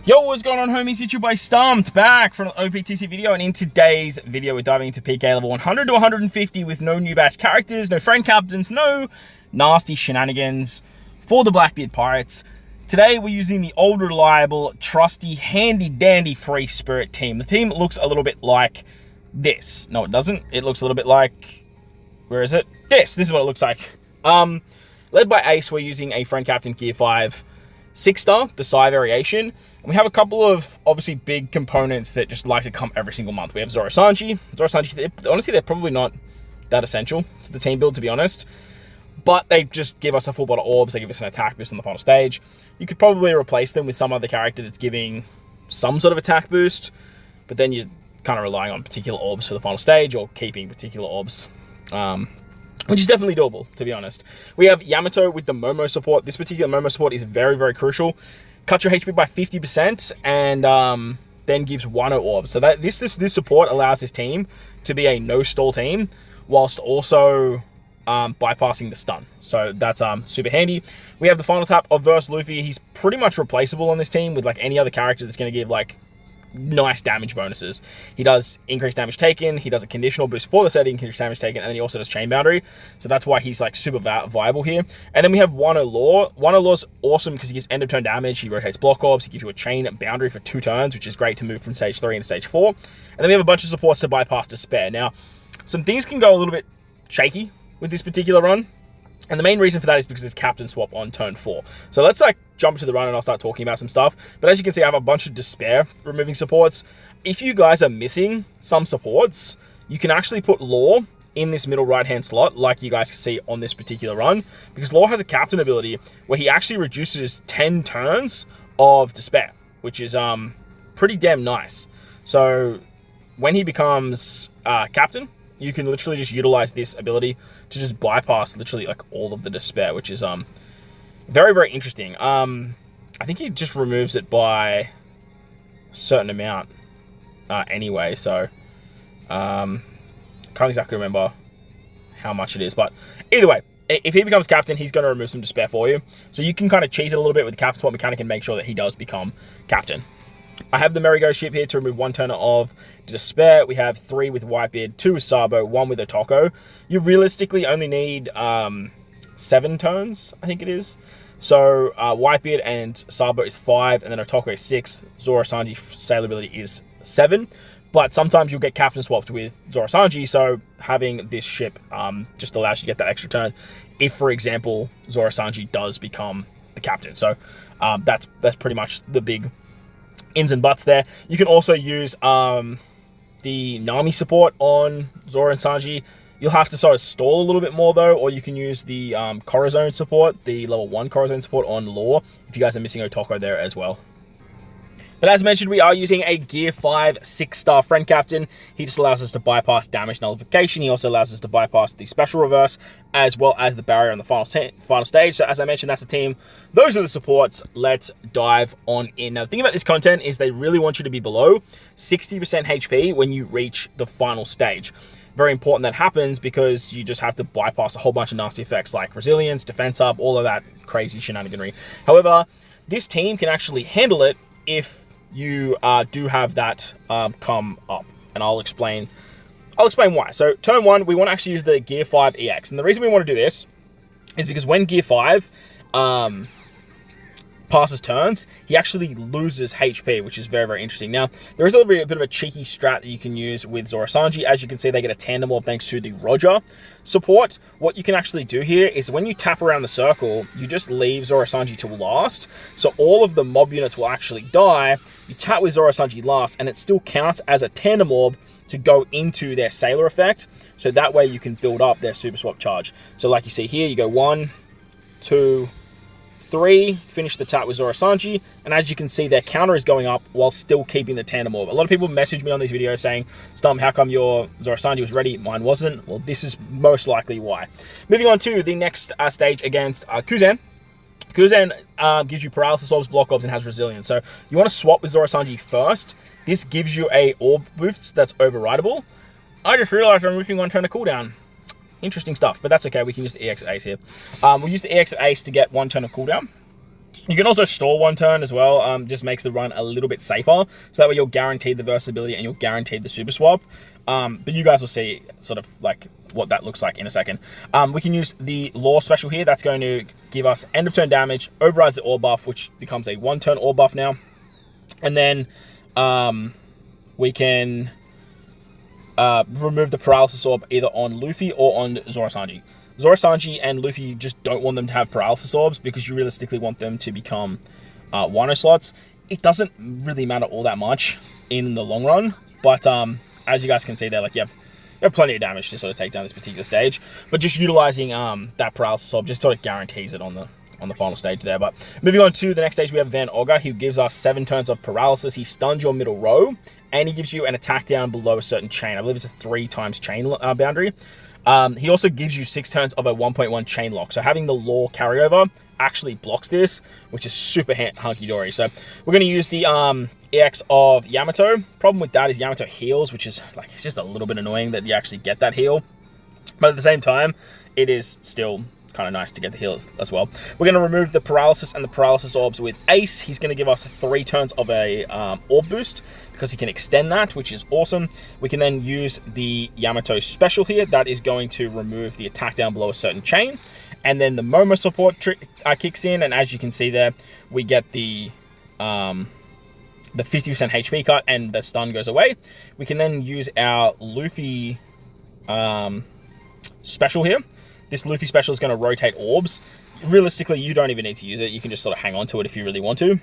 Yo, what's going on, homies? It's your boy Stumped, back for an OPTC video, and in today's video we're diving into PKA level 100 to 150 with no new batch characters, no friend captains, no nasty shenanigans for the Blackbeard Pirates. Today we're using the old, reliable, trusty, handy-dandy free spirit team. The team looks a little bit like this. No, it doesn't. It looks a little bit like... where is it? This is what it looks like. Led by Ace, we're using a friend captain Gear 5 6-star, the Psy variation. And we have a couple of, obviously, big components that just like to come every single month. We have Zoro-Sanji. Honestly, they're probably not that essential to the team build, to be honest. But they just give us a full bottle of orbs. They give us an attack boost on the final stage. You could probably replace them with some other character that's giving some sort of attack boost. But then you're kind of relying on particular orbs for the final stage or keeping particular orbs. Which is definitely doable, to be honest. We have Yamato with the Momo support. This particular Momo support is very, very crucial. Cuts your HP by 50% and then gives Wano orbs. So that this support allows this team to be a no-stall team whilst also bypassing the stun. So that's super handy. We have the final tap of Verse Luffy. He's pretty much replaceable on this team with like any other character that's going to give like nice damage bonuses. He does increased damage taken, he does a conditional boost for the setting, increased damage taken, and then he also does chain boundary. So that's why he's like super viable here. And then we have Wano Law. Wano Law's awesome because he gives end of turn damage, he rotates block orbs, he gives you a chain boundary for 2 turns, which is great to move from stage 3 into stage 4. And then we have a bunch of supports to bypass Despair. Now, some things can go a little bit shaky with this particular run. And the main reason for that is because it's captain swap on turn 4. So let's like jump to the run and I'll start talking about some stuff. But as you can see, I have a bunch of Despair removing supports. If you guys are missing some supports, you can actually put Law in this middle right-hand slot, like you guys can see on this particular run, because Law has a captain ability where he actually reduces 10 turns of Despair, which is pretty damn nice. So when he becomes captain, you can literally just utilize this ability to just bypass literally like all of the Despair, which is very, very interesting. I think he just removes it by a certain amount anyway, so can't exactly remember how much it is, but either way, if he becomes captain, he's going to remove some Despair for you. So you can kind of cheat it a little bit with the captain swap mechanic and make sure that he does become captain. I have the Merry-Go ship here to remove 1 turner of Despair. We have 3 with Whitebeard, 2 with Sabo, 1 with Otoko. You realistically only need 7 turns, I think it is. So Whitebeard and Sabo is 5, and then Otoko is 6. Zoro-Sanji sail ability is 7. But sometimes you'll get captain swapped with Zoro-Sanji, so having this ship just allows you to get that extra turn if, for example, Zoro-Sanji does become the captain. So that's pretty much the big ins and buts there. You can also use the Nami support on Zoro and Sanji. You'll have to sort of stall a little bit more though, or you can use the Corazon support, the level 1 Corazon support on Law, if you guys are missing Otoko there as well. But as mentioned, we are using a Gear 5 6-star friend captain. He just allows us to bypass damage nullification. He also allows us to bypass the special reverse, as well as the barrier on the final stage. So as I mentioned, that's the team. Those are the supports. Let's dive on in. Now, the thing about this content is they really want you to be below 60% HP when you reach the final stage. Very important that happens because you just have to bypass a whole bunch of nasty effects like resilience, defense up, all of that crazy shenaniganry. However, this team can actually handle it if you do have that come up, and I'll explain why. So turn 1, we want to actually use the Gear 5 EX, and the reason we want to do this is because when Gear 5 passes turns, he actually loses HP, which is very, very interesting. Now, there is a bit of a cheeky strat that you can use with Zoro-Sanji. As you can see, they get a tandem orb thanks to the Roger support. What you can actually do here is when you tap around the circle, you just leave Zoro-Sanji to last. So all of the mob units will actually die. You tap with Zoro-Sanji last, and it still counts as a tandem orb to go into their Sailor effect. So that way you can build up their super swap charge. So like you see here, you go 1, 2, 3, finish the tap with Zoro-Sanji, and as you can see, their counter is going up while still keeping the tandem orb. A lot of people message me on these videos saying, Stump, how come your Zoro-Sanji was ready? Mine wasn't. Well, this is most likely why. Moving on to the next stage against Kuzen. Kuzen gives you paralysis orbs, block orbs, and has resilience. So you want to swap with Zoro-Sanji first. This gives you a orb boost that's overrideable. I just realized I'm removing 1 turn of cooldown. Interesting stuff, but that's okay. We can use the EX Ace here. We'll use the EX Ace to get 1 turn of cooldown. You can also store 1 turn as well, just makes the run a little bit safer. So that way you're guaranteed the versatility and you're guaranteed the super swap. But you guys will see sort of like what that looks like in a second. We can use the Law special here. That's going to give us end of turn damage, overrides the Orb buff, which becomes a 1 turn Orb buff now. And then we can remove the Paralysis Orb either on Luffy or on Zoro Sanji. Zoro Sanji and Luffy, you just don't want them to have Paralysis Orbs because you realistically want them to become Wano slots. It doesn't really matter all that much in the long run, but as you guys can see there, like you have plenty of damage to sort of take down this particular stage, but just utilizing that Paralysis Orb just sort of guarantees it on the final stage there. But moving on to the next stage, we have Van Ogre. He gives us 7 turns of paralysis. He stuns your middle row, and he gives you an attack down below a certain chain. I believe it's a 3 times chain boundary. He also gives you 6 turns of a 1.1 chain lock. So having the Law carryover actually blocks this, which is super hunky-dory. So we're going to use the EX of Yamato. Problem with that is Yamato heals, which is like, it's just a little bit annoying that you actually get that heal. But at the same time, it is still kind of nice to get the heal as well. We're going to remove the paralysis and the paralysis orbs with Ace. He's going to give us 3 turns of a orb boost because he can extend that, which is awesome. We can then use the Yamato special here. That is going to remove the attack down below a certain chain. And then the Momo support trick kicks in, and as you can see there, we get the 50% HP cut and the stun goes away. We can then use our Luffy special here. This Luffy special is going to rotate orbs. Realistically, you don't even need to use it. You can just sort of hang on to it if you really want to. And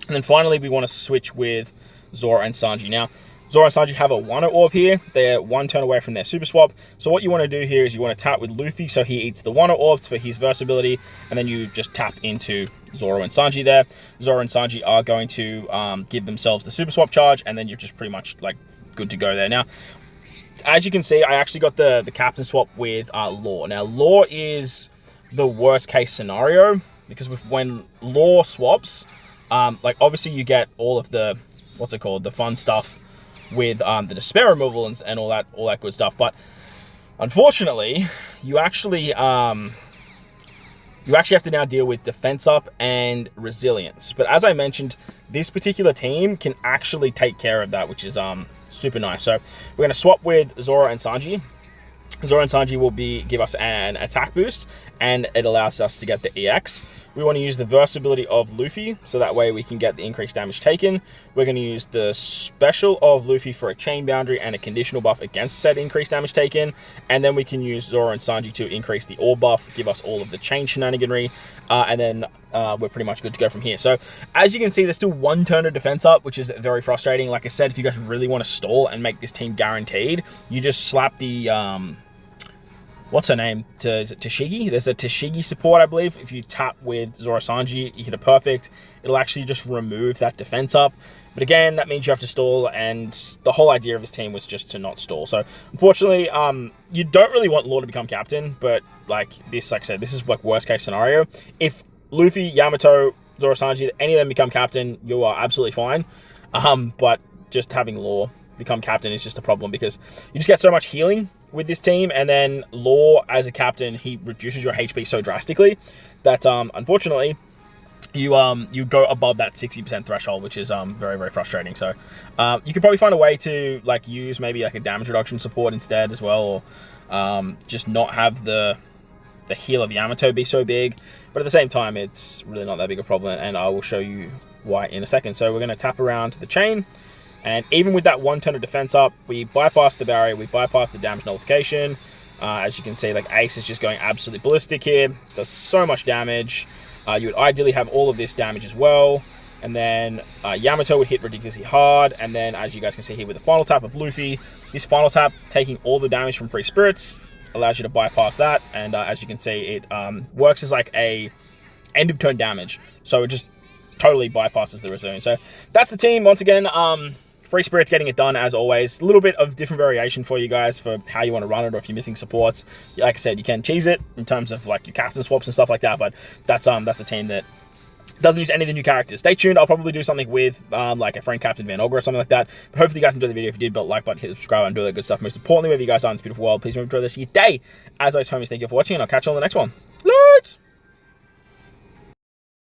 then finally, we want to switch with Zoro and Sanji. Now, Zoro and Sanji have a Wano orb here. They're 1 turn away from their super swap. So what you want to do here is you want to tap with Luffy so he eats the Wano orbs for his versatility, and then you just tap into Zoro and Sanji there. Zoro and Sanji are going to give themselves the super swap charge, and then you're just pretty much like good to go there. Now, as you can see, I actually got the captain swap with Law. Now, Law is the worst case scenario because when Law swaps, like obviously you get all of the, what's it called, the fun stuff with the despair removal and all that good stuff. But unfortunately, you actually have to now deal with defense up and resilience. But as I mentioned, this particular team can actually take care of that, which is super nice. So we're going to swap with Zoro and Sanji. Zoro and Sanji will give us an attack boost, and it allows us to get the EX. We want to use the versatility of Luffy, so that way we can get the increased damage taken. We're going to use the special of Luffy for a chain boundary and a conditional buff against said increased damage taken. And then we can use Zoro and Sanji to increase the orb buff, give us all of the chain shenaniganry, and then we're pretty much good to go from here. So as you can see, there's still 1 turn of defense up, which is very frustrating. Like I said, if you guys really want to stall and make this team guaranteed, you just slap the what's her name? Tashigi? There's a Tashigi support, I believe. If you tap with Zoro Sanji, you hit it perfect. It'll actually just remove that defense up. But again, that means you have to stall, and the whole idea of this team was just to not stall. So unfortunately, you don't really want Law to become captain, but like I said, this is like worst case scenario. If Luffy, Yamato, Zoro Sanji, any of them become captain, you are absolutely fine. But just having Law become captain is just a problem because you just get so much healing with this team, and then Law as a captain, he reduces your HP so drastically that unfortunately you go above that 60% threshold, which is very, very frustrating. So you could probably find a way to like use maybe like a damage reduction support instead as well, or just not have the heal of Yamato be so big. But at the same time, it's really not that big a problem, and I will show you why in a second. So we're going to tap around to the chain. And even with that 1 turn of defense up, we bypass the barrier, we bypass the damage nullification. As you can see, like Ace is just going absolutely ballistic here. Does so much damage. You would ideally have all of this damage as well. And then Yamato would hit ridiculously hard. And then as you guys can see here with the final tap of Luffy, this final tap taking all the damage from Free Spirits allows you to bypass that. And as you can see, it works as like a end of turn damage. So it just totally bypasses the resilience. So that's the team. Once again, Free Spirit's getting it done as always. A little bit of different variation for you guys for how you want to run it, or if you're missing supports. Like I said, you can cheese it in terms of like your captain swaps and stuff like that, but that's a team that doesn't use any of the new characters. Stay tuned. I'll probably do something with like a friend captain Van Ogre or something like that. But hopefully you guys enjoyed the video. If you did, like button, hit the subscribe and do all that good stuff. Most importantly, wherever you guys are in this beautiful world, please remember to enjoy this your day. As always, homies, thank you for watching, and I'll catch you on the next one. Loads!